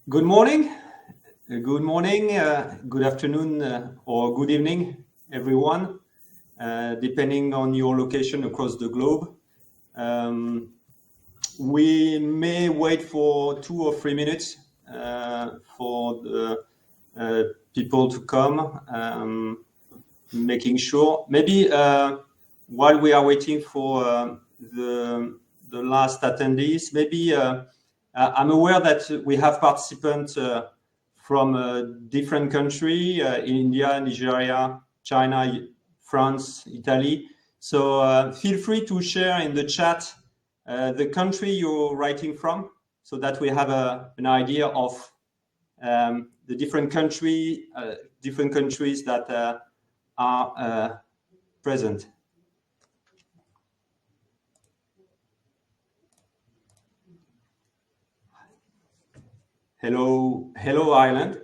Good morning, good afternoon, or good evening, everyone, depending on your location across the globe. We may wait for 2 or 3 minutes for the people to come, making sure. Maybe while we are waiting for the last attendees, maybe I'm aware that we have participants from different countries, India, Nigeria, China, France, Italy. So feel free to share in the chat the country you're writing from, so that we have an idea of the different countries that are present. Hello, Ireland.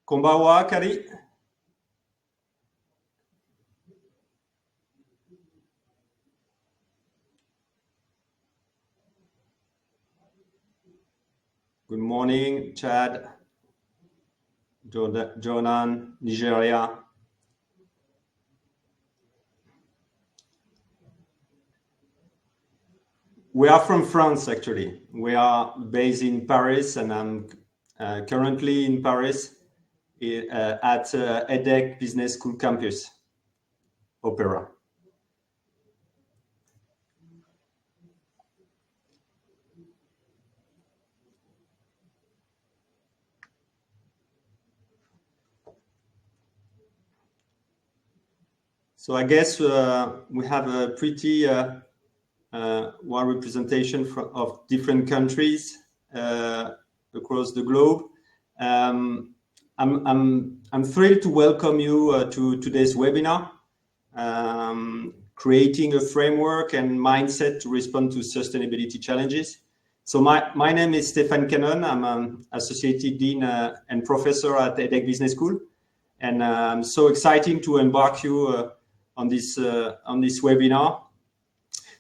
Konbawa, Kari. Good morning, Chad, Jonan, Nigeria. We are from France, actually. We are based in Paris, and I'm currently in Paris at EDHEC Business School campus, Opera. So I guess we have a pretty wide representation of different countries across the globe. I'm thrilled to welcome you to today's webinar, creating a framework and mindset to respond to sustainability challenges. So my name is Stéphane Cannon. I'm an Associate Dean and Professor at EDHEC Business School. And I'm so excited to embark you on this webinar.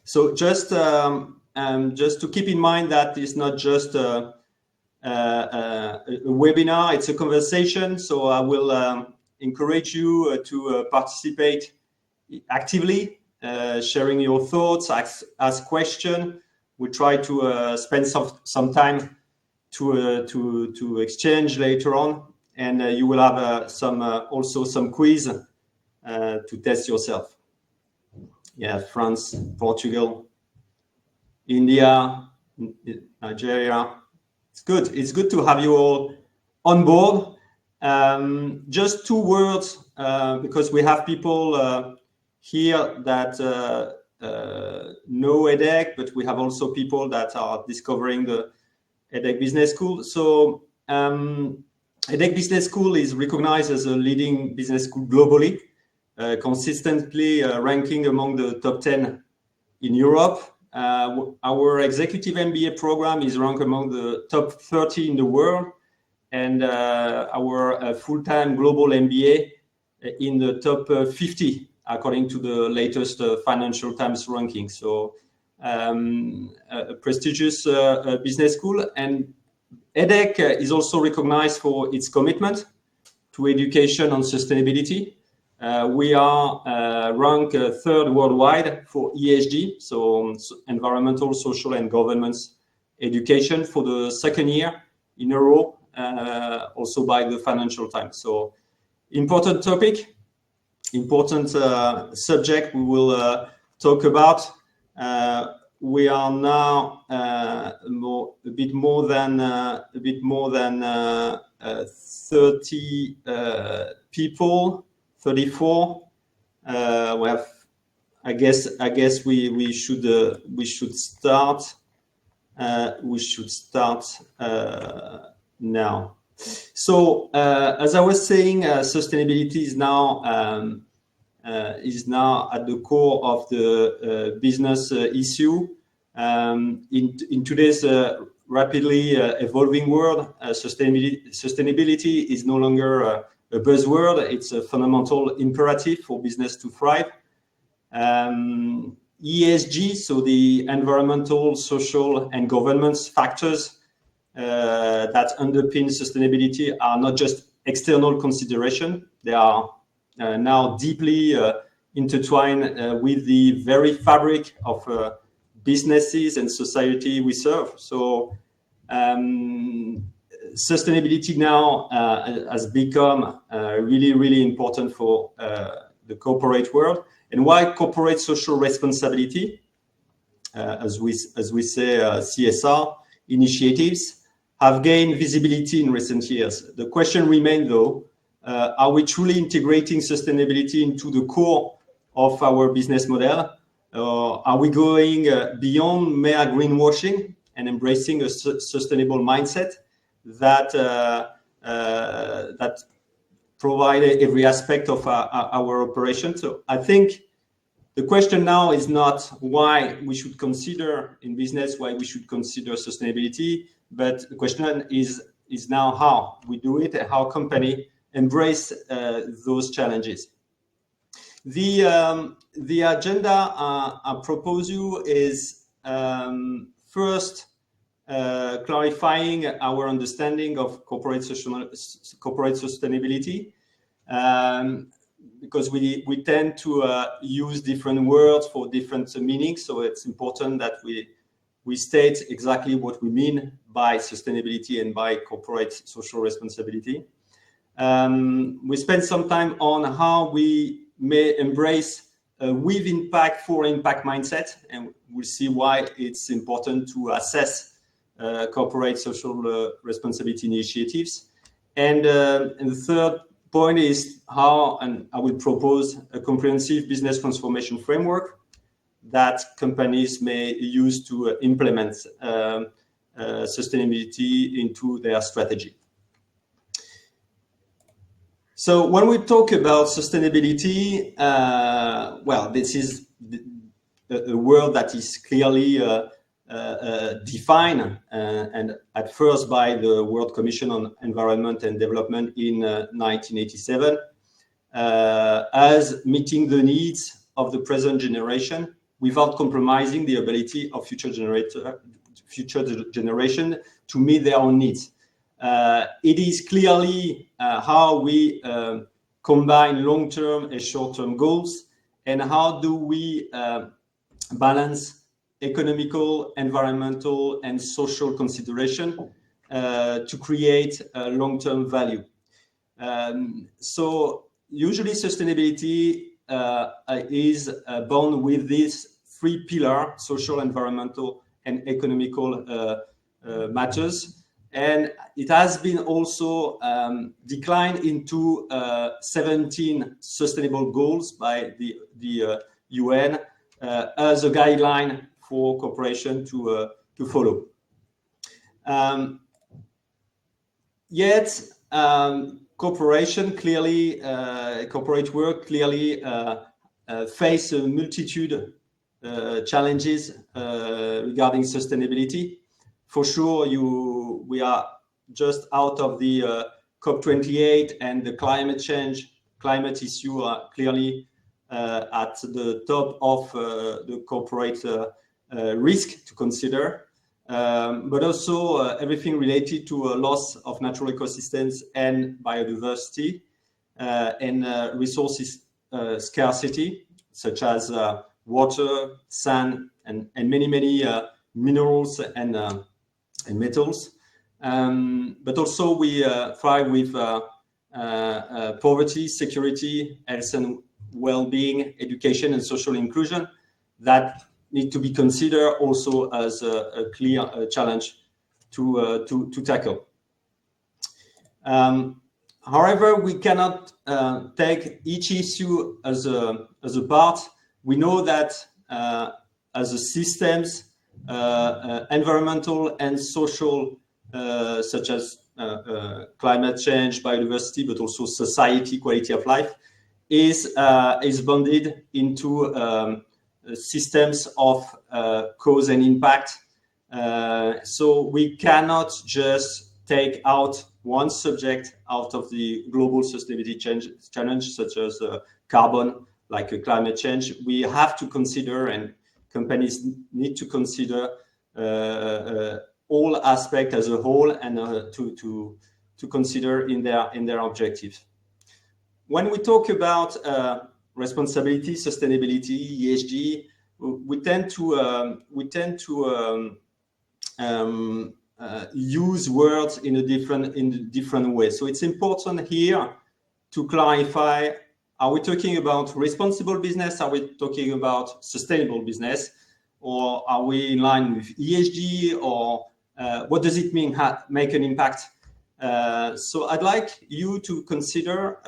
So just to keep in mind that it's not just a webinar, it's a conversation. So I will encourage you to participate actively, sharing your thoughts, ask questions. We try to spend some time to exchange later on, and you will have also some quiz to test yourself. Yeah, France, Portugal, India, Nigeria. It's good. It's good to have you all on board. Just 2 words, because we have people here that know EDHEC, but we have also people that are discovering the EDHEC Business School. So EDHEC Business School is recognized as a leading business school globally, consistently ranking among the top 10 in Europe. Our executive MBA program is ranked among the top 30 in the world, and our full-time global MBA in the top 50, according to the latest Financial Times ranking. So a prestigious business school. And EDHEC is also recognized for its commitment to education and sustainability. We are ranked 3rd worldwide for ESG, so environmental, social, and governance education, for the 2nd year in a row, also by the Financial Times. So important topic, important subject we will talk about. We are now a bit more than 30 people. 34. We have. I guess we should start. We should start now. So as I was saying, sustainability is now at the core of the business issue. In today's rapidly evolving world, sustainability is no longer a buzzword. It's a fundamental imperative for business to thrive. ESG, so the environmental, social, and governance factors that underpin sustainability are not just external consideration. They are now deeply intertwined with the very fabric of businesses and society we serve. So sustainability now has become really, really important for the corporate world. And why corporate social responsibility, as we say, CSR initiatives, have gained visibility in recent years. The question remains, though, are we truly integrating sustainability into the core of our business model? Are we going beyond mere greenwashing and embracing a sustainable mindset that provide every aspect of our operation? So I think the question now is not why we should consider in business, why we should consider sustainability, but the question is now how we do it and how company embrace those challenges. The agenda I propose you is first clarifying our understanding of corporate sustainability, because we tend to use different words for different meanings. So it's important that we state exactly what we mean by sustainability and by corporate social responsibility. We spend some time on how we may embrace with impact for impact mindset, and we'll see why it's important to assess corporate social responsibility initiatives. And the third point is how, and I will propose a comprehensive business transformation framework that companies may use to implement sustainability into their strategy. So when we talk about sustainability, well, this is a word that is clearly defined and at first by the World Commission on Environment and Development in 1987 as meeting the needs of the present generation without compromising the ability of future generation to meet their own needs. It is clearly how we combine long-term and short-term goals, and how do we balance economical, environmental, and social consideration to create long-term value. So usually sustainability is bound with these three pillars: social, environmental, and economical matters. And it has been also declined into 17 sustainable goals by the UN as a guideline for corporation to follow. Yet corporate work clearly face a multitude challenges regarding sustainability. For sure, we are just out of the COP28, and the climate issue are clearly at the top of the corporate risk to consider, but also everything related to a loss of natural ecosystems and biodiversity, and resources scarcity, such as water, sand, and many minerals and metals. But also we thrive with poverty, security, health and well-being, education, and social inclusion that need to be considered also as a clear challenge to tackle. However, we cannot take each issue as a part. We know that as a systems, environmental and social, such as climate change, biodiversity, but also society, quality of life, is bonded into systems of cause and impact. So we cannot just take out one subject out of the global sustainability challenge, such as carbon, like climate change. We have to consider, and companies need to consider all aspects as a whole, and to consider in their objectives. When we talk about responsibility, sustainability, ESG, we tend to use words in a different way. So it's important here to clarify: are we talking about responsible business? Are we talking about sustainable business? Or are we in line with ESG? Or what does it mean, make an impact? So I'd like you to consider,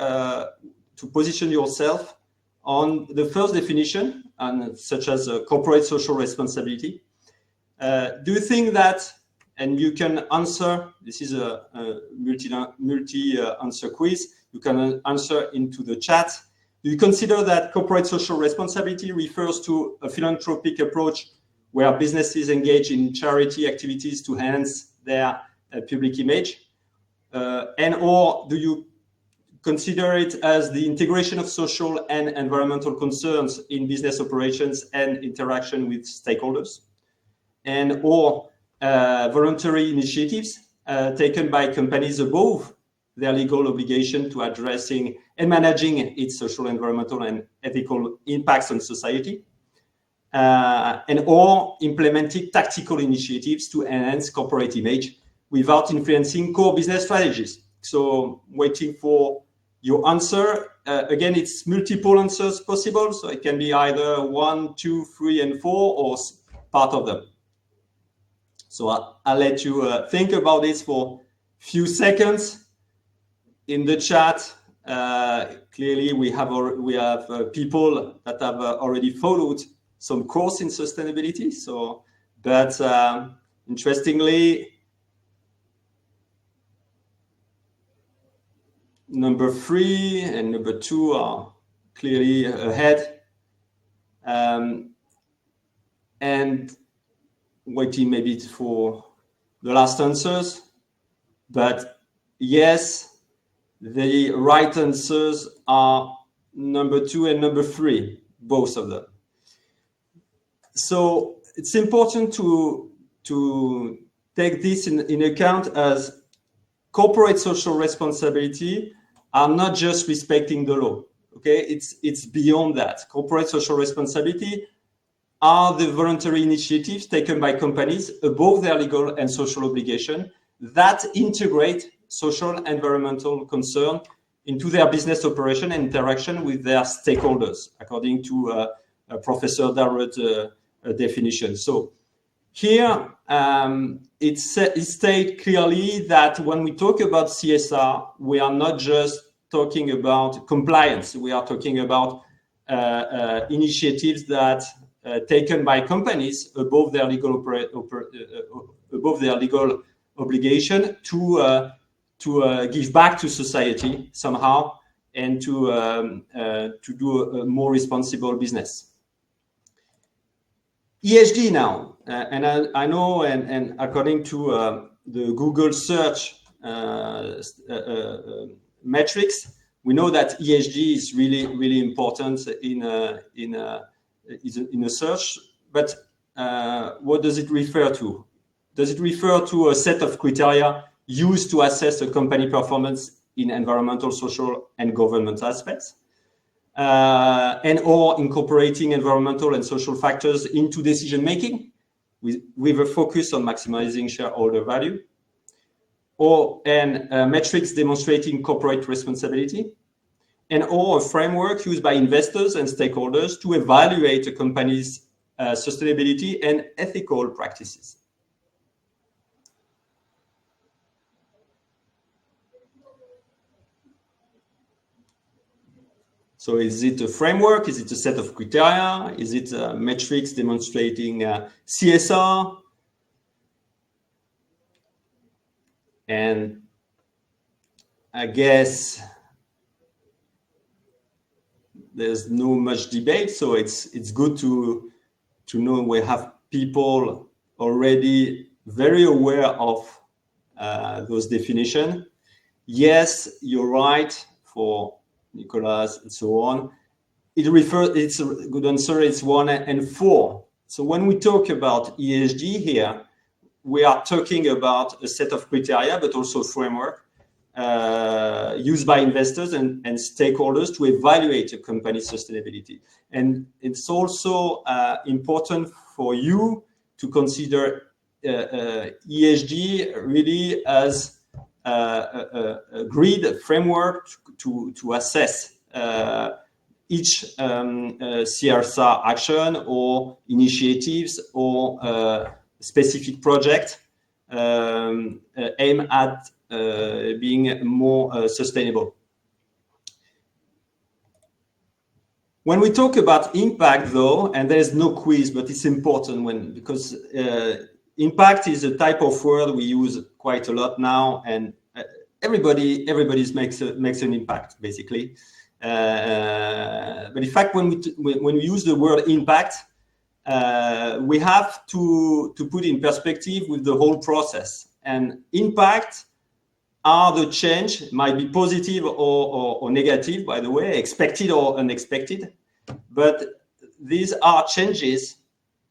to position yourself on the first definition, such as corporate social responsibility. Do you think that, and you can answer, this is a multi-answer quiz, you can answer into the chat. Do you consider that corporate social responsibility refers to a philanthropic approach where businesses engage in charity activities to enhance their public image? And or do you consider it as the integration of social and environmental concerns in business operations and interaction with stakeholders? And or voluntary initiatives taken by companies above their legal obligation to addressing and managing its social, environmental, and ethical impacts on society, and or implementing tactical initiatives to enhance corporate image without influencing core business strategies. So waiting for your answer. Again, it's multiple answers possible, so it can be either 1, 2, 3, and 4, or part of them. So I'll let you think about this for a few seconds. In the chat, clearly we have people that have already followed some course in sustainability. So, but interestingly, number 3 and number 2 are clearly ahead, and waiting maybe for the last answers. But yes, the right answers are number 2 and number 3, both of them. So it's important to take this in account, as corporate social responsibility are not just respecting the law. Okay, it's beyond that. Corporate social responsibility are the voluntary initiatives taken by companies above their legal and social obligation that integrate social and environmental concern into their business operation and interaction with their stakeholders, according to Professor Darrell's definition. So here it states clearly that when we talk about CSR, we are not just talking about compliance. We are talking about initiatives that taken by companies above their legal obligation to give back to society somehow, and to do a more responsible business. ESG now, and I know, and according to the Google search metrics, we know that ESG is really important in a search. But what does it refer to? Does it refer to a set of criteria used to assess a company performance in environmental, social, and governance aspects, and or incorporating environmental and social factors into decision making with a focus on maximizing shareholder value, or metrics demonstrating corporate responsibility, and or a framework used by investors and stakeholders to evaluate a company's sustainability and ethical practices? So is it a framework? Is it a set of criteria? Is it metrics demonstrating CSR? And I guess there's no much debate. So it's good to know we have people already very aware of those definitions. Yes, you're right for Nicolas and so on. It's a good answer. It's 1 and 4. So when we talk about ESG here, we are talking about a set of criteria, but also a framework used by investors and stakeholders to evaluate a company's sustainability. And it's also important for you to consider ESG really as a grid framework to assess each CSR action or initiatives or specific project aim at being more sustainable. When we talk about impact, though, and there is no quiz, but it's important because impact is a type of word we use quite a lot now, and everybody makes an impact basically. But in fact, when we use the word impact, we have to put in perspective with the whole process. And impact are the change, might be positive or negative, by the way, expected or unexpected, but these are changes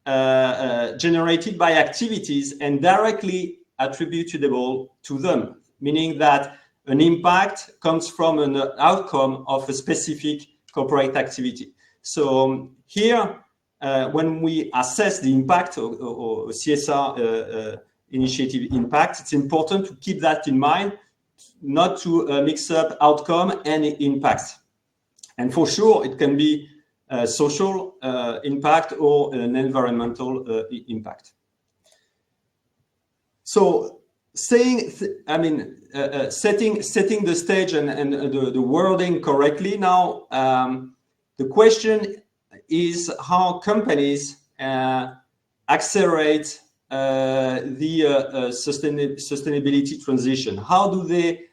generated by activities and directly attributable to them, meaning that an impact comes from an outcome of a specific corporate activity. So here, when we assess the impact or CSR initiative impact, it's important to keep that in mind, not to mix up outcome and impact. And for sure, it can be social impact or an environmental impact. So setting the stage and the wording correctly now, the question is how companies accelerate the sustainability transition. How do they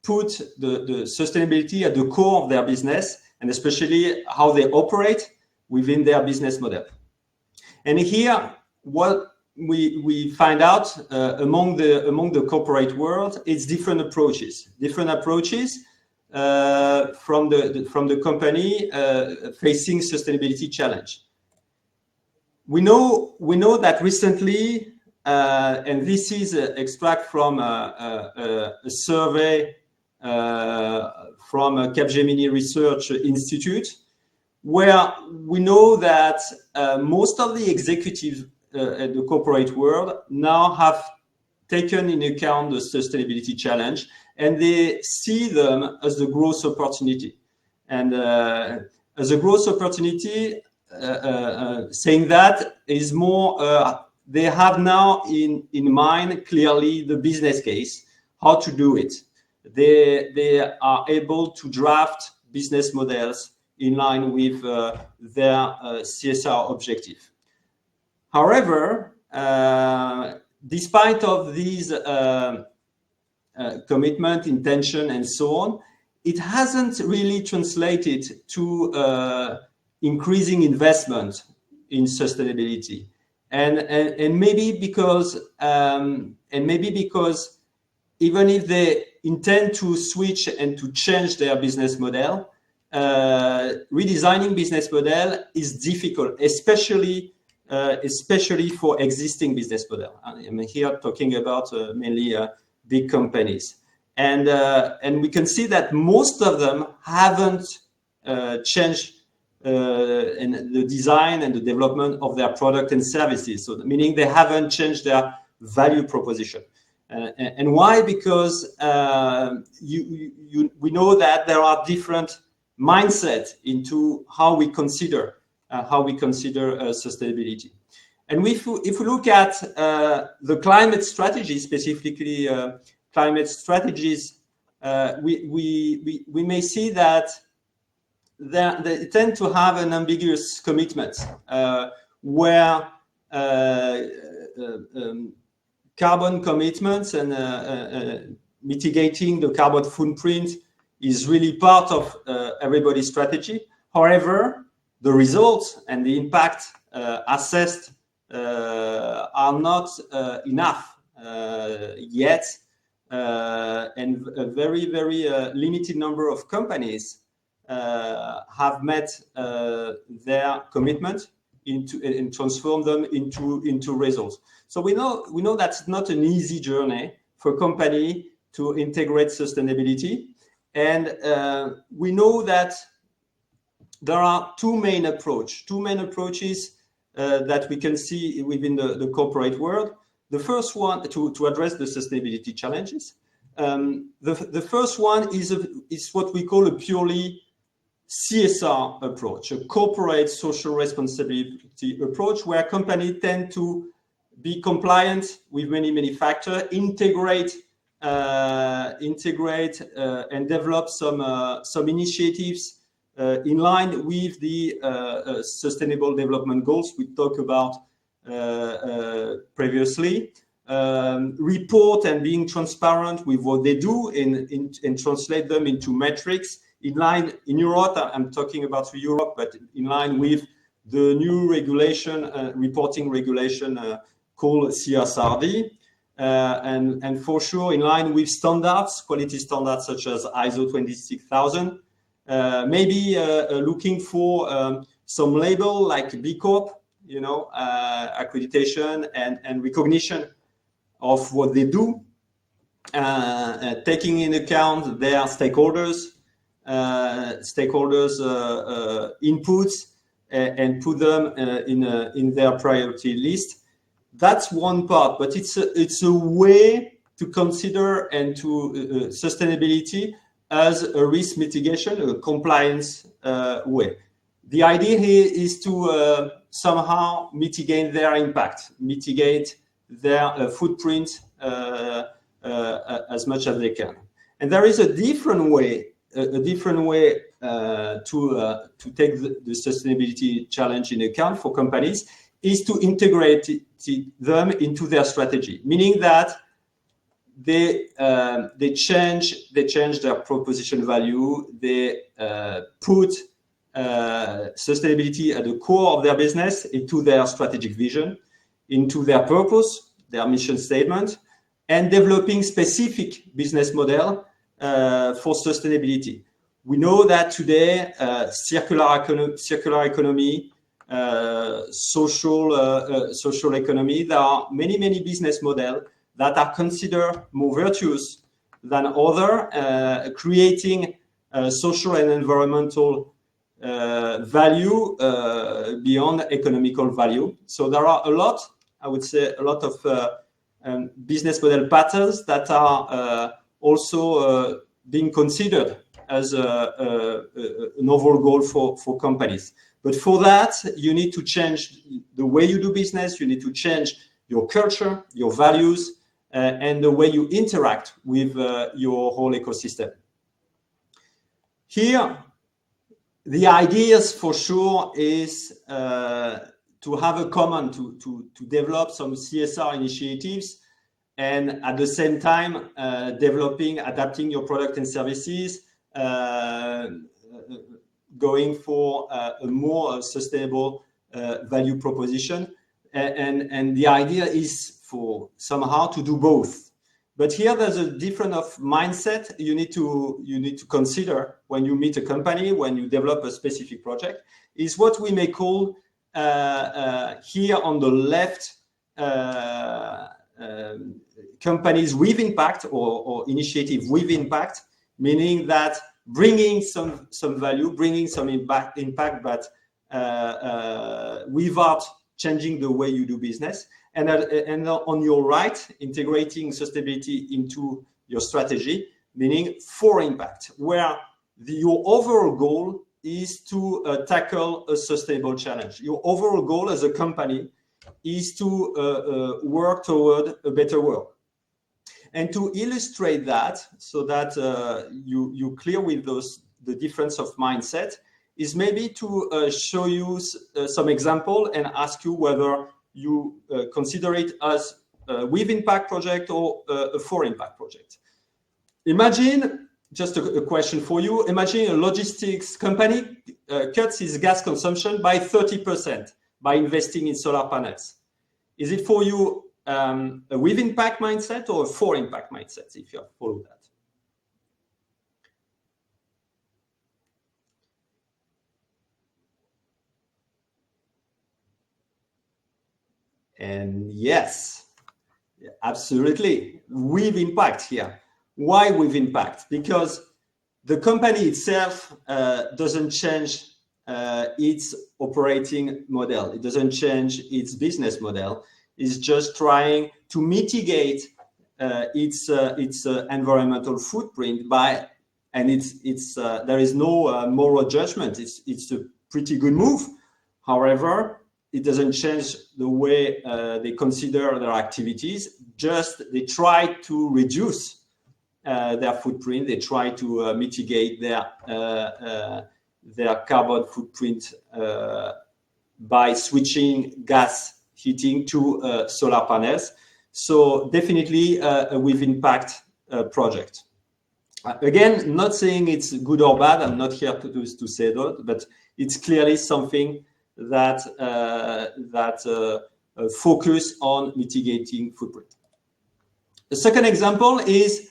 put the sustainability at the core of their business, and especially how they operate within their business model? And here, what we find out among the corporate world, it's different approaches from the company facing sustainability challenge. We know that recently, and this is an extract from a survey from Capgemini Research Institute, where we know that most of the executives at the corporate world now have taken in account the sustainability challenge, and they see them as a growth opportunity. And as a growth opportunity, saying that is more, they have now in mind clearly the business case, how to do it. They are able to draft business models in line with their CSR objective. However, despite of these commitment, intention, and so on, it hasn't really translated to increasing investment in sustainability, and maybe because even if they intend to switch and to change their business model, redesigning business model is difficult, especially for existing business model. I'm here talking about mainly big companies, and we can see that most of them haven't changed in the design and the development of their product and services. So meaning they haven't changed their value proposition. And why? Because we know that there are different mindsets into how we consider sustainability. And if we look at the climate strategy, specifically climate strategies, we may see that they tend to have an ambiguous commitment where carbon commitments and mitigating the carbon footprint is really part of everybody's strategy. However, the results and the impact assessed are not enough yet, and a very, very limited number of companies have met their commitment and transform them into results. So we know that's not an easy journey for a company to integrate sustainability, and we know that there are two main approaches that we can see within the corporate world. The first one to address the sustainability challenges. The first one is what we call a purely CSR approach, a corporate social responsibility approach, where companies tend to be compliant with many factors, integrate and develop some initiatives in line with the Sustainable Development Goals we talked about previously. Report and being transparent with what they do and translate them into metrics in line in Europe. I'm talking about Europe, but in line with the new regulation, reporting regulation called CSRD, and for sure in line with standards, quality standards such as ISO 26000. Maybe looking for some label like B Corp, accreditation and recognition of what they do, taking in account their stakeholders' inputs, and put them in their priority list. That's one part, but it's a way to consider and to sustainability as a risk mitigation, a compliance way. The idea here is to somehow mitigate their impact, mitigate their footprint as much as they can. And there is a different way to take the sustainability challenge in account for companies, is to integrate them into their strategy, meaning that they change their proposition value. They put sustainability at the core of their business, into their strategic vision, into their purpose, their mission statement, and developing specific business model for sustainability. We know that today circular economy, social economy, there are many business models that are considered more virtuous than other, creating social and environmental value beyond economical value. So there are a lot of business model patterns that are also being considered as an overall goal for companies. But for that, you need to change the way you do business. You need to change your culture, your values, and the way you interact with your whole ecosystem. Here, the ideas for sure is to have a common, to develop some CSR initiatives, and at the same time adapting your product and services, going for a more sustainable value proposition. And the idea is for somehow to do both. But here there's a different of mindset you need to consider when you meet a company, when you develop a specific project, is what we may call here on the left, companies with impact, or initiative with impact, meaning that bringing some value, bringing some impact, but without changing the way you do business. And on your right, integrating sustainability into your strategy, meaning for impact, where your overall goal is to tackle a sustainable challenge. Your overall goal as a company is to work toward a better world. And to illustrate that, so that you clear with the difference of mindset, is maybe to show you some example and ask you whether you consider it as a with impact project or a for impact project. Imagine just a question for you. Imagine a logistics company cuts its gas consumption by 30% by investing in solar panels. Is it for you a with impact mindset or a for impact mindset, if you follow that? And yes, absolutely, with impact here. Why with impact? Because the company itself doesn't change its operating model. It doesn't change its business model. It's just trying to mitigate its environmental footprint by, and there is no moral judgment. It's a pretty good move. However, it doesn't change the way they consider their activities. Just they try to reduce their footprint. They try to mitigate their carbon footprint by switching gas heating to solar panels. So definitely a with impact project. Again, not saying it's good or bad. I'm not here to say that, but it's clearly something that focus on mitigating footprint. The second example is,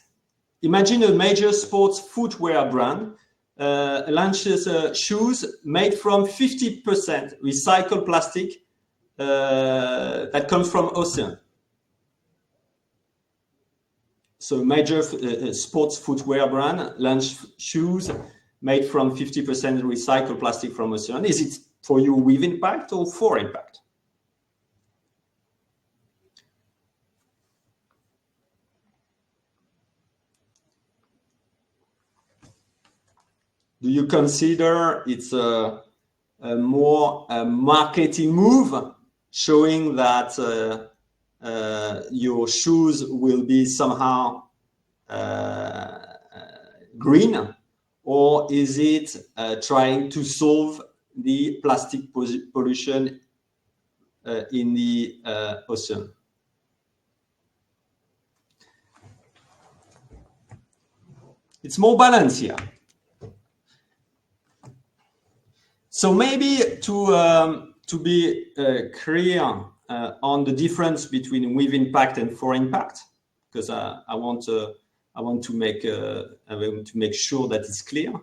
imagine a major sports footwear brand launches shoes made from 50% recycled plastic that comes from ocean. So major sports footwear brand launched shoes made from 50% recycled plastic from ocean. Is it for you with impact or for impact? Do you consider it's a more marketing move, showing that your shoes will be somehow green, or is it trying to solve the plastic pollution in the ocean? It's more balanced here. So maybe to be clear on the difference between with impact and for impact, because I want to make sure that it's clear.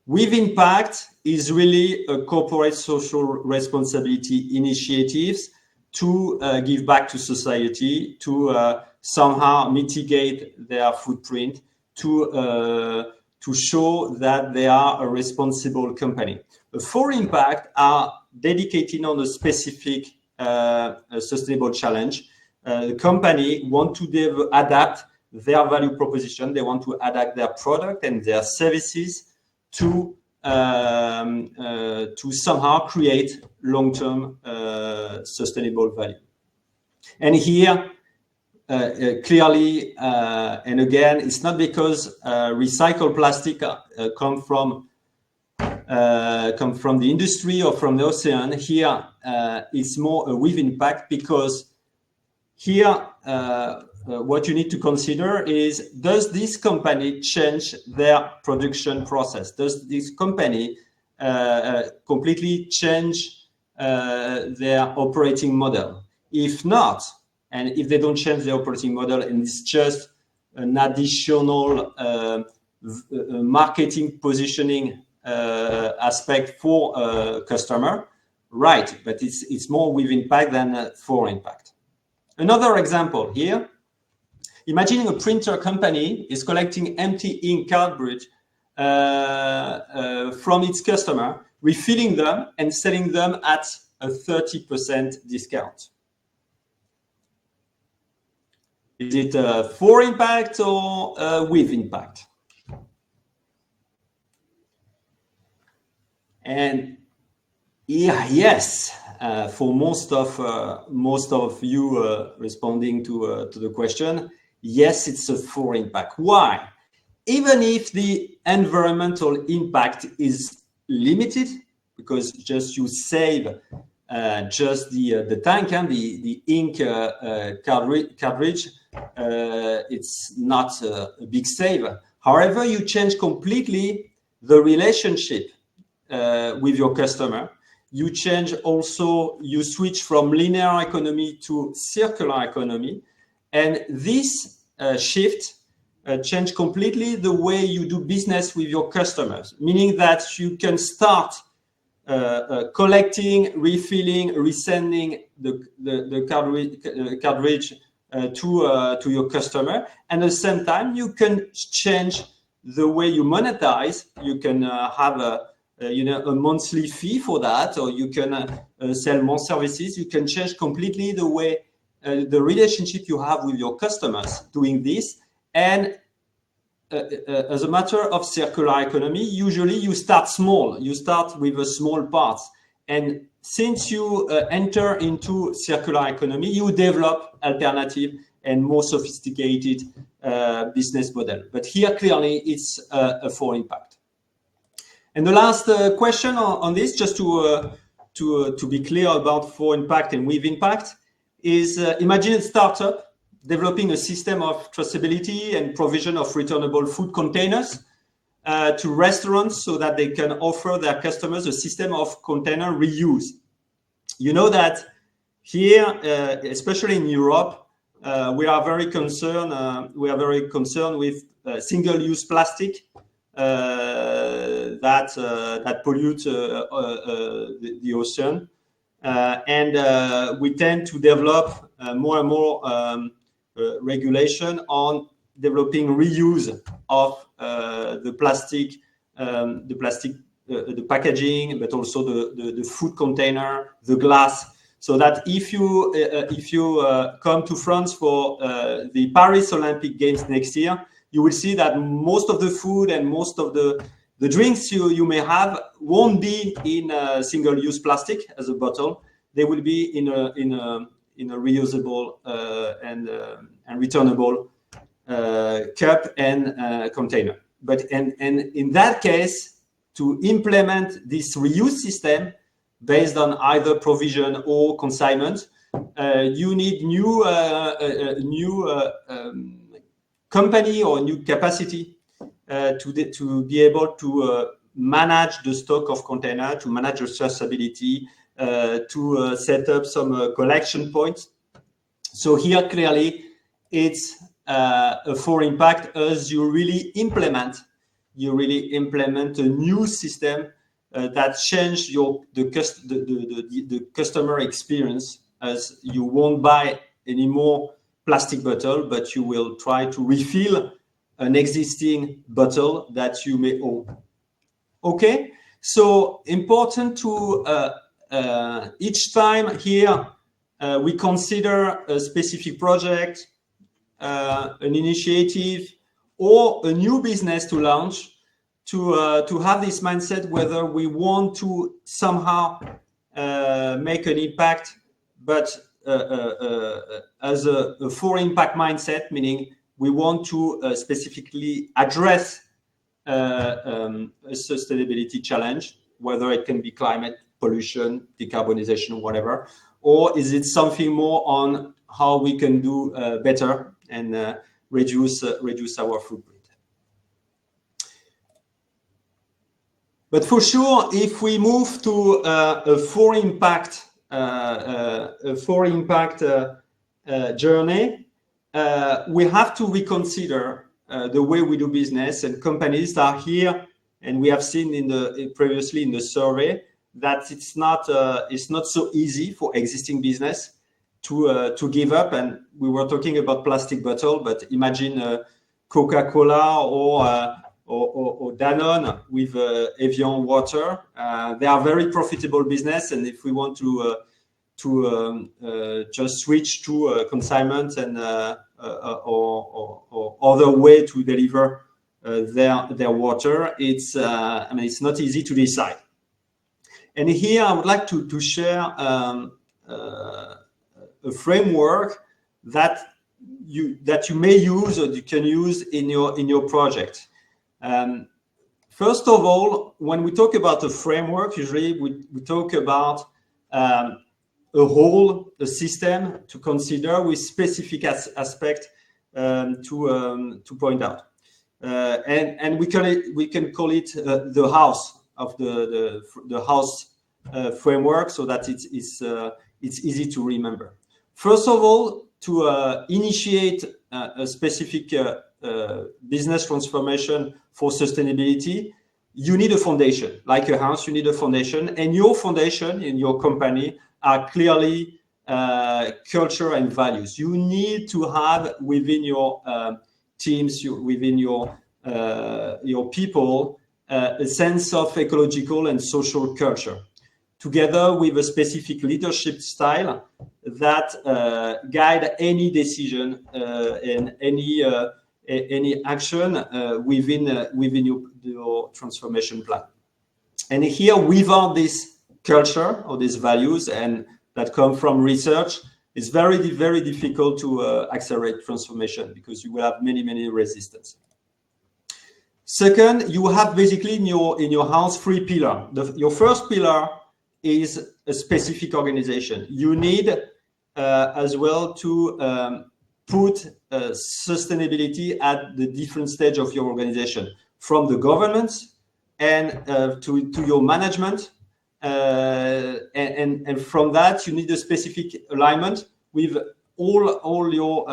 With impact is really a corporate social responsibility initiatives to give back to society, to somehow mitigate their footprint, to show that they are a responsible company. For impact are dedicated on a specific sustainable challenge. The company want to adapt their value proposition. They want to adapt their product and their services to somehow create long-term sustainable value. And here, clearly, and again, it's not because recycled plastic come from the industry or from the ocean. Here, it's more with impact, because here, what you need to consider is, does this company change their production process? Does this company completely change their operating model? If not, and if they don't change the operating model and it's just an additional marketing positioning aspect for customer, right? But it's more with impact than for impact. Another example here. Imagining a printer company is collecting empty ink cartridge from its customer, refilling them and selling them at a 30% discount. Is it for impact or with impact? And yeah, yes, for most of you responding to the question, yes, it's a for impact. Why? Even if the environmental impact is limited, because just you save just the tank and the ink cartridge, it's not a big save. However, you change completely the relationship with your customer. You change also, you switch from linear economy to circular economy. And this shift change completely the way you do business with your customers, meaning that you can start collecting, refilling, resending the cartridge to your customer. And at the same time, you can change the way you monetize. You can have a monthly fee for that, or you can sell more services. You can change completely the way the relationship you have with your customers doing this. And as a matter of circular economy, usually you start small. You start with a small parts. And since you enter into circular economy, you develop alternative and more sophisticated business model. But here, clearly, it's for impact. And the last question on this, just to be clear about for impact and with impact, is imagine a startup developing a system of traceability and provision of returnable food containers to restaurants so that they can offer their customers a system of container reuse. You know that here, especially in Europe, we are very concerned with single-use plastic that pollute the ocean. And we tend to develop more and more regulation on developing reuse of the plastic, the packaging, but also the food container, the glass, so that if you come to France for the Paris Olympic Games next year, you will see that most of the food and most of the drinks you may have won't be in single-use plastic as a bottle. They will be in a reusable and returnable cup and container. But and in that case, to implement this reuse system based on either provision or consignment, you need new company or new capacity to be able to manage the stock of container, to manage the traceability, to set up some collection points. So here clearly it's for impact as you really implement a new system that change the customer experience, as you won't buy any more plastic bottle, but you will try to refill an existing bottle that you may own. Okay, so important to each time here we consider a specific project, an initiative, or a new business to launch, to have this mindset whether we want to somehow make an impact, but as a for impact mindset, meaning we want to specifically address a sustainability challenge, whether it can be climate, pollution, decarbonisation, whatever, or is it something more on how we can do better and reduce our footprint. But for sure, if we move to a for impact journey, we have to reconsider the way we do business, and companies are here, and we have seen previously in the survey that it's not so easy for existing business to give up. And we were talking about plastic bottle, but imagine Coca-Cola or Danone with Evian water. They are very profitable business, and if we want to just switch to consignment and or other way to deliver their water, it's not easy to decide. And here I would like to share a framework that you may use, or you can use in your project. First of all, when we talk about a framework, usually we talk about a system to consider with specific aspect to point out. and we can call it the house of the house framework, so that it's easy to remember. First of all, to initiate a specific business transformation for sustainability, you need a foundation. Like a house, you need a foundation, and your foundation in your company are clearly culture and values. You need to have within your teams, within your people, a sense of ecological and social culture, together with a specific leadership style that guide any decision and any action within your transformation plan. And here, without this culture or these values and that come from research, it's very, very difficult to accelerate transformation, because you will have many resistance. Second, you have basically in your house 3 pillars. Your first pillar is a specific organization. You need as well to put sustainability at the different stage of your organization, from the governance and to your management. And from that, you need a specific alignment with all your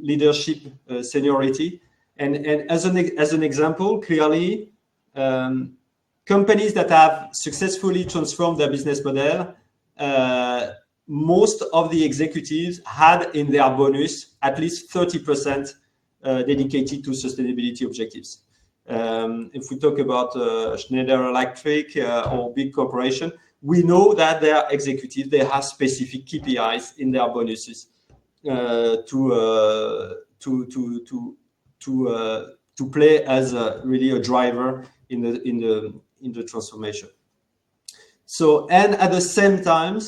leadership seniority. And as an example, clearly, companies that have successfully transformed their business model, most of the executives had in their bonus at least 30% dedicated to sustainability objectives. If we talk about Schneider Electric or big corporation, we know that their executives, they have specific KPIs in their bonuses to play as really a driver in the transformation. So, and at the same time,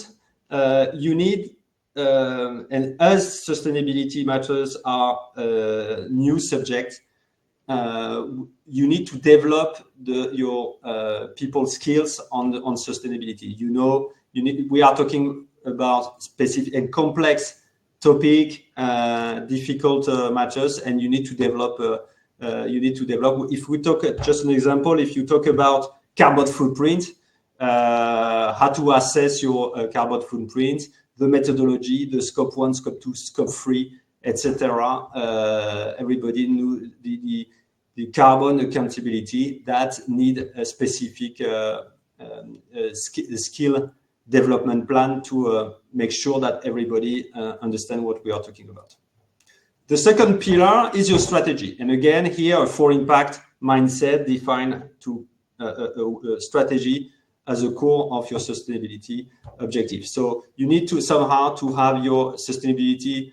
you need, and as sustainability matters are new subjects, you need to develop your people skills on sustainability. We are talking about specific and complex topic, difficult matters, and you need to develop. If we talk, just an example, if you talk about carbon footprint, how to assess your carbon footprint, the methodology, the scope 1, scope 2, scope 3, etc. Everybody knew the carbon accountability that need a specific skill development plan to make sure that everybody understand what we are talking about. The second pillar is your strategy. And again, here, a 4-impact mindset defined to a strategy as a core of your sustainability objective. So you need to somehow to have your sustainability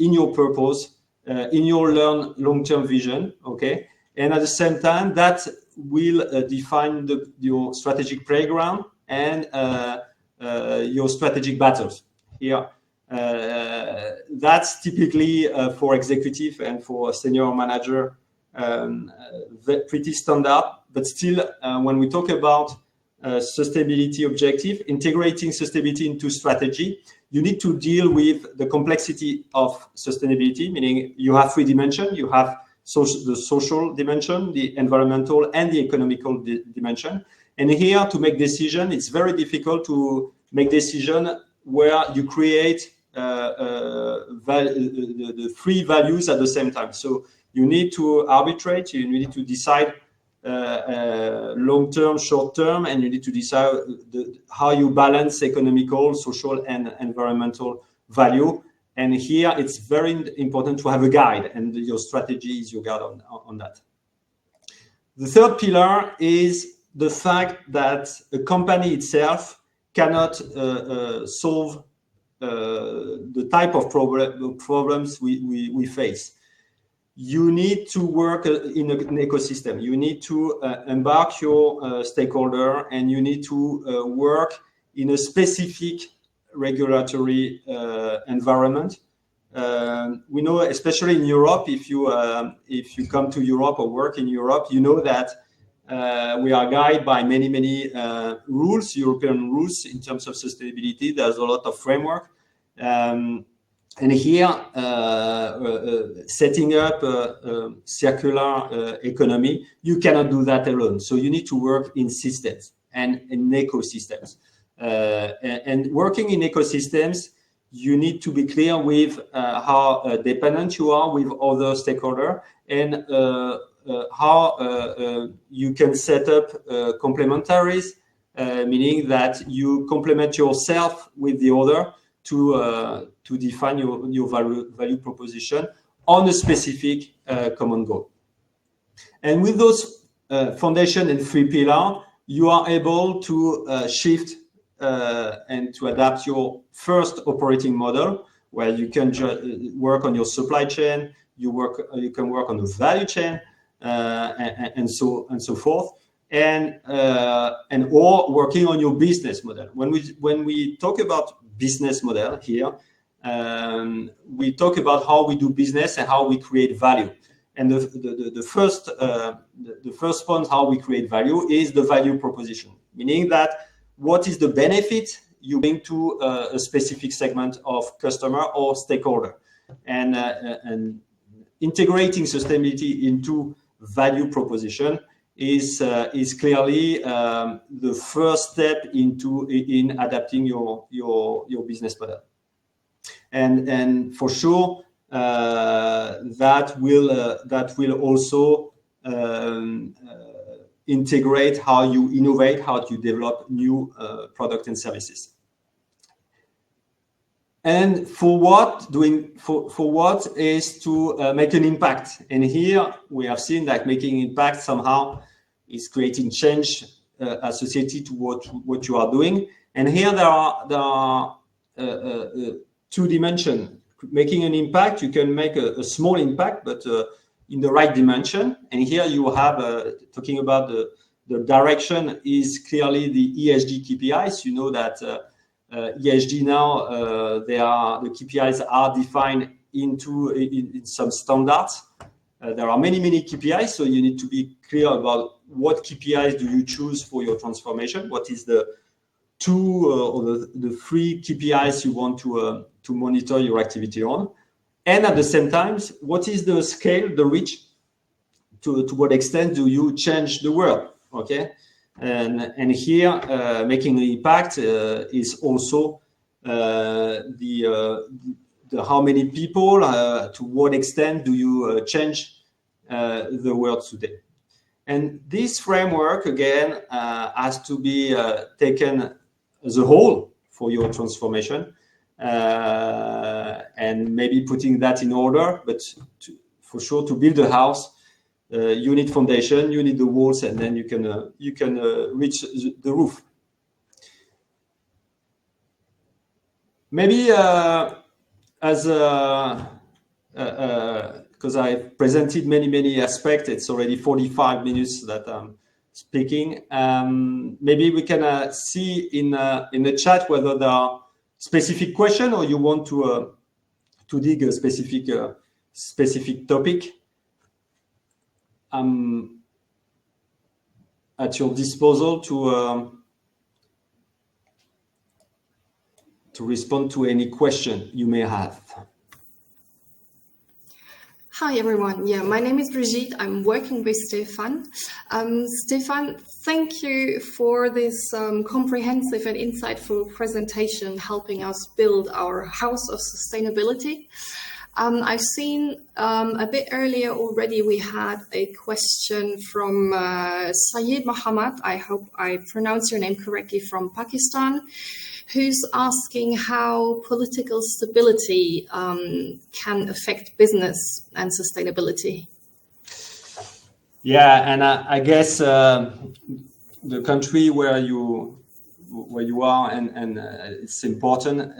in your purpose, in your long-term vision, okay? And at the same time, that will define your strategic playground and your strategic battles. Here, that's typically for executive and for senior manager pretty standard. But still, when we talk about sustainability objective, integrating sustainability into strategy, you need to deal with the complexity of sustainability, meaning you have 3 dimensions. You have the social dimension, the environmental, and the economical dimension. And here, to make decision, it's very difficult to make decision where you create the 3 values at the same time. So you need to arbitrate, you need to decide long-term, short-term, and you need to decide how you balance economical, social, and environmental value. And here, it's very important to have a guide, and your strategy is your guide on that. The third pillar is the fact that a company itself cannot solve the type of problems we face. You need to work in an ecosystem. You need to embark your stakeholder, and you need to work in a specific regulatory environment. We know, especially in Europe, if you come to Europe or work in Europe, you know that we are guided by many rules, European rules in terms of sustainability. There's a lot of framework. And here, setting up a circular economy, you cannot do that alone. So you need to work in systems and in ecosystems. And working in ecosystems, you need to be clear with how dependent you are with other stakeholders, and how you can set up complementaries, meaning that you complement yourself with the other to define your value proposition on a specific common goal. And with those foundation and 3 pillars, you are able to shift and to adapt your first operating model, where you can work on your supply chain, you can work on the value chain, and so forth, and or working on your business model. When we talk about business model here, we talk about how we do business and how we create value. And the first point, how we create value, is the value proposition, meaning that what is the benefit you bring to a specific segment of customer or stakeholder, and integrating sustainability into value proposition is clearly the first step in adapting your business model, and for sure that will also integrate how you innovate, how you develop new products and services. And for what is to make an impact. And here we have seen that making impact somehow is creating change associated to what you are doing. And here there are 2 dimensions. Making an impact, you can make a small impact, but in the right dimension. And here you have talking about the direction is clearly the ESG KPIs. You know that ESG now, the KPIs are defined in some standards. There are many KPIs, so you need to be clear about what KPIs do you choose for your transformation. What is the 2 or the 3 KPIs you want to monitor your activity on, and at the same time, what is the scale, the reach? To what extent do you change the world? Okay. And here, making an impact is also the how many people, to what extent do you change the world today? And this framework, again, has to be taken as a whole for your transformation, and maybe putting that in order. But for sure, to build a house, you need foundation, you need the walls, and then you can reach the roof. Maybe because I presented many aspects, it's already 45 minutes that I'm speaking. Maybe we can see in the chat whether there are specific questions, or you want to dig a specific topic. I'm at your disposal to respond to any question you may have. Hi everyone. Yeah, my name is Brigitte. I'm working with Stéphane. Stéphane, thank you for this comprehensive and insightful presentation, helping us build our house of sustainability. I've seen a bit earlier already we had a question from Syed Mohammed, I hope I pronounced your name correctly, from Pakistan, who's asking how political stability can affect business and sustainability. Yeah, and I guess the country where you are, and it's important.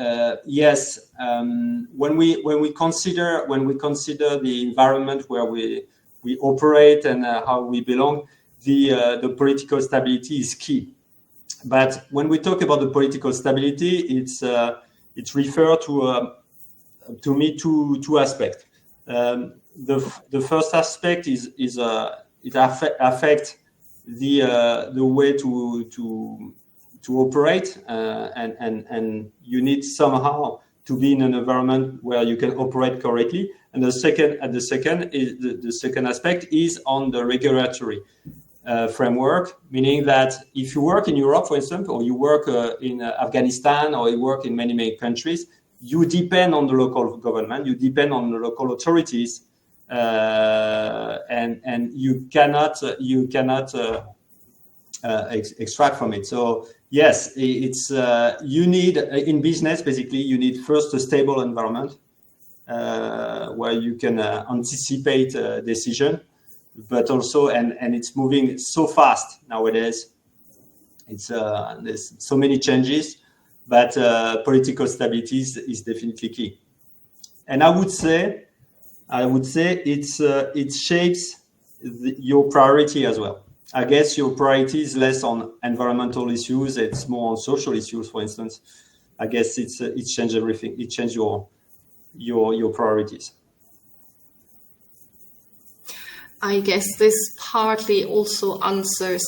Yes, when we consider the environment where we operate and how we belong, the political stability is key. But when we talk about the political stability, it's referred to me two aspects. The first aspect is it affects the way to operate, and you need somehow to be in an environment where you can operate correctly. And the second aspect is on the regulatory framework, meaning that if you work in Europe, for instance, or you work in Afghanistan, or you work in many countries, you depend on the local government, you depend on the local authorities, and you cannot extract from it. So yes, it's you need in business, basically you need first a stable environment where you can anticipate decision, but also and it's moving so fast nowadays. It's there's so many changes, but political stability is definitely key. And I would say it shapes your priority as well. I guess your priority is less on environmental issues; it's more on social issues. For instance, I guess it's changed everything. It changed your priorities. I guess this partly also answers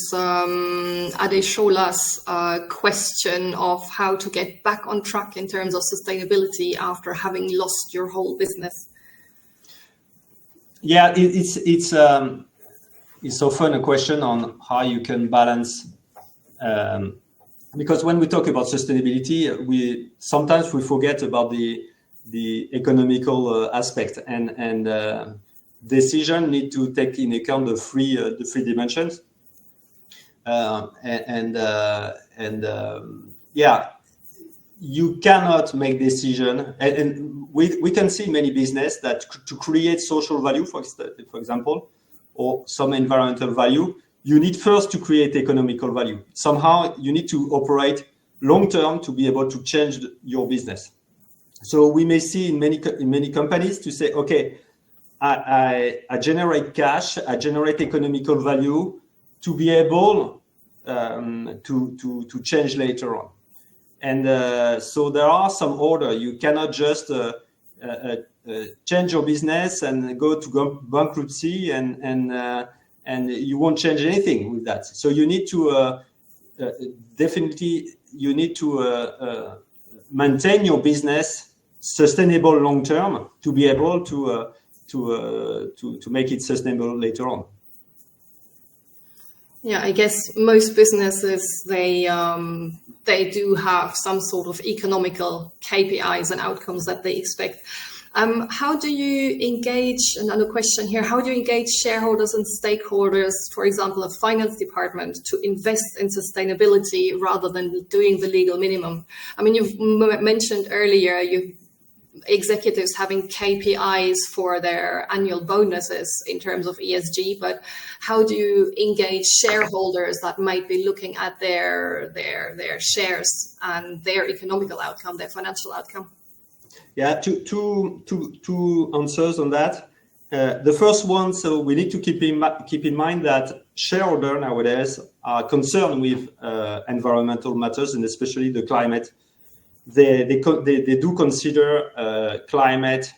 Adeshola's question of how to get back on track in terms of sustainability after having lost your whole business. Yeah, it's often a question on how you can balance, because when we talk about sustainability, we sometimes forget about the economical aspect, and decision need to take in account the three dimensions, yeah, you cannot make decision, and we can see many business that to create social value, for example, or some environmental value, you need first to create economical value. Somehow you need to operate long term to be able to change your business. So we may see in many companies to say, okay, I generate cash, I generate economical value to be able to change later on. And so there are some order. You cannot just change your business and go to bankruptcy, and you won't change anything with that. So you need to definitely maintain your business sustainable long term to be able to make it sustainable later on. Yeah, I guess most businesses, they do have some sort of economical KPIs and outcomes that they expect. How do you engage, another question here, how do you engage shareholders and stakeholders, for example, a finance department, to invest in sustainability rather than doing the legal minimum? I mean, you've mentioned earlier, executives having KPIs for their annual bonuses in terms of ESG, but how do you engage shareholders that might be looking at their shares and their economical outcome, their financial outcome? Yeah, two answers on that. The first one, so we need to keep in mind that shareholders nowadays are concerned with environmental matters, and especially the climate. They do consider climate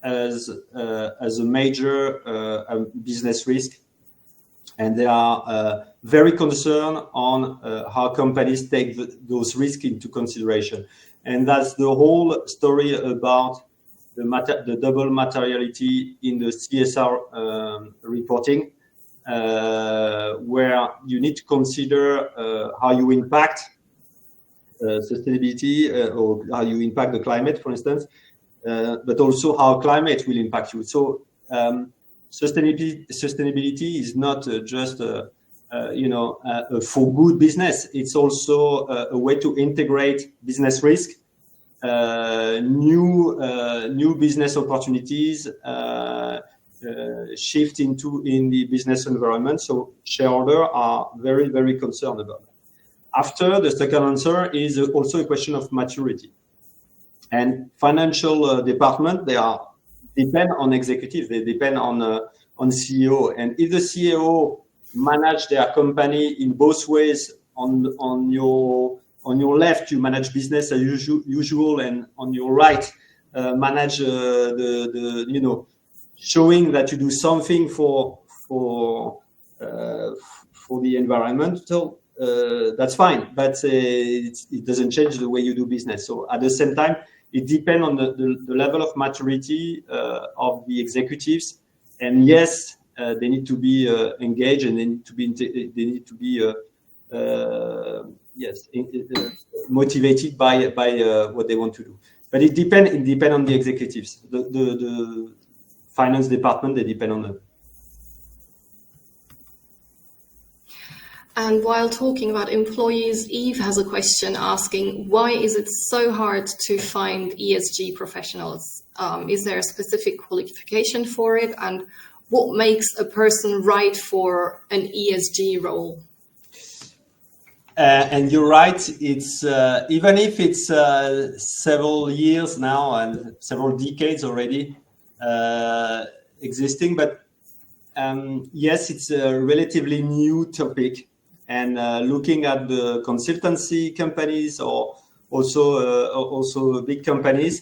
as a major business risk, and they are very concerned on how companies take those risks into consideration. And that's the whole story about the double materiality in the CSR reporting, where you need to consider how you impact sustainability, or how you impact the climate, for instance, but also how climate will impact you. So sustainability is not just for good business. It's also a way to integrate business risk, new business opportunities, shift in the business environment. So shareholders are very, very concerned about that. After, the second answer is also a question of maturity. And financial department, they depend on executives, they depend on CEO. And if the CEO manage their company in both ways, on your left you manage business as usual, and on your right manage the showing that you do something for the environment. So that's fine, but it doesn't change the way you do business. So at the same time, it depends on the level of maturity of the executives. And yes, they need to be engaged, and they need to be motivated by what they want to do. But it depends on the executives. The finance department, they depend on them. And while talking about employees, Eve has a question asking, why is it so hard to find ESG professionals? Is there a specific qualification for it? And what makes a person right for an ESG role? And you're right, it's even if it's several years now and several decades already existing, but yes, it's a relatively new topic. And looking at the consultancy companies or also big companies,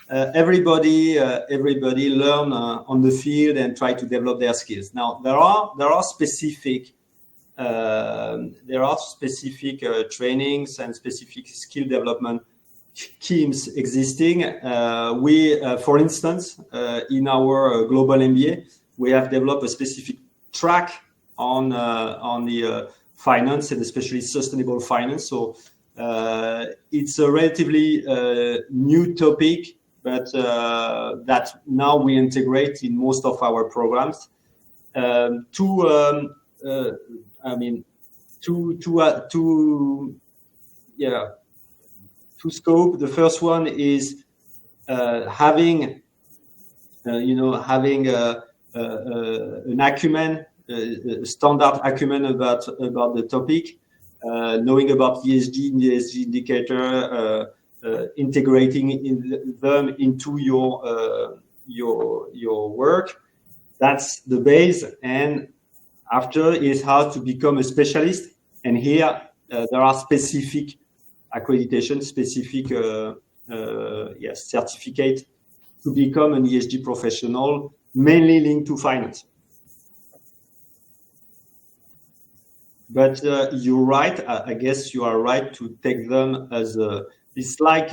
everybody learn on the field and try to develop their skills. Now there are specific trainings and specific skill development schemes existing. For instance, in our global MBA, we have developed a specific track on the finance, and especially sustainable finance. So it's a relatively new topic, but that now we integrate in most of our programs. Two scope. The first one is having an acumen, standard acumen about the topic, knowing about ESG and ESG indicator, integrating them into your work. That's the base. And after is how to become a specialist. And here there are specific accreditation, specific certificate to become an ESG professional, mainly linked to finance. But you're right. I guess you are right to take them as it's like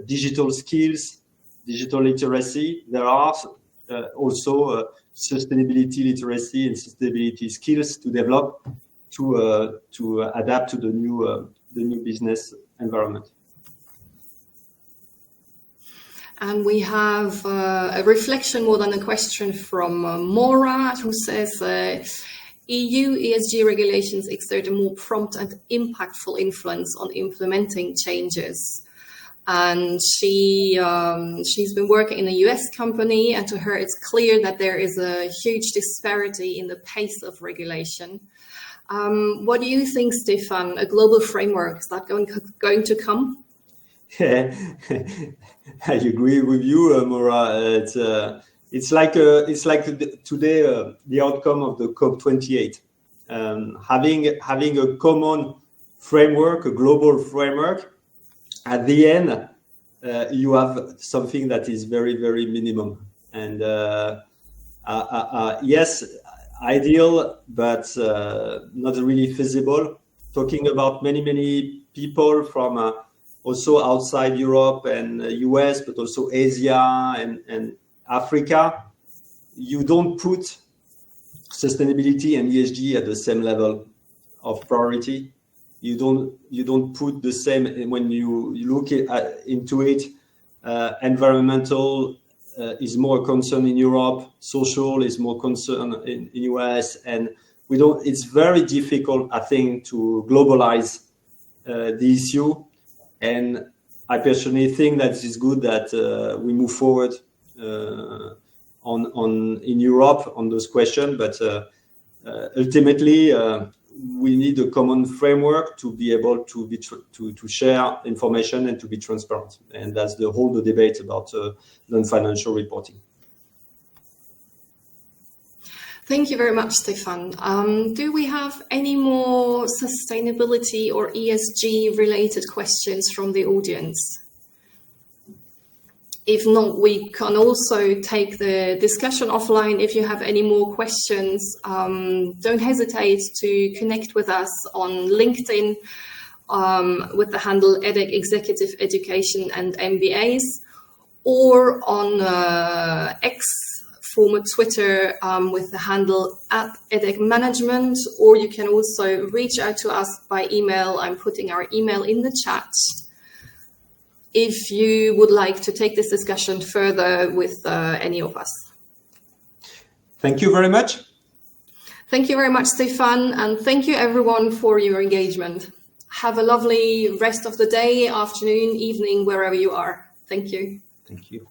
digital skills, digital literacy. There are also sustainability literacy and sustainability skills to develop to adapt to the new business environment. And we have a reflection more than a question from Maura, who says EU ESG regulations exert a more prompt and impactful influence on implementing changes. And she's been working in a US company, and to her it's clear that there is a huge disparity in the pace of regulation. What do you think, Stéphane? A global framework, is that going to come? Yeah, I agree with you, Maura. It's like today the outcome of the COP28. Having a common framework, a global framework. At the end, you have something that is very, very minimum. And yes, ideal, but not really feasible. Talking about many people from also outside Europe and US, but also Asia and Africa, you don't put sustainability and ESG at the same level of priority. You don't put the same when you look into it. Environmental is more concern in Europe. Social is more concern in US, and we don't. It's very difficult, I think, to globalize the issue. And I personally think that it's good that we move forward in Europe on those questions, but ultimately. We need a common framework to be able to share information and to be transparent, and that's the whole debate about non-financial reporting. Thank you very much, Stéphane. Do we have any more sustainability or ESG related questions from the audience? If not, we can also take the discussion offline. If you have any more questions, don't hesitate to connect with us on LinkedIn with the handle EDHEC Executive Education and MBAs, or on X, former Twitter, with the handle @EDHEC Management, or you can also reach out to us by email. I'm putting our email in the chat if you would like to take this discussion further with any of us. Thank you very much. Thank you very much, Stéphane, and thank you everyone for your engagement. Have a lovely rest of the day, afternoon, evening, wherever you are. Thank you. Thank you.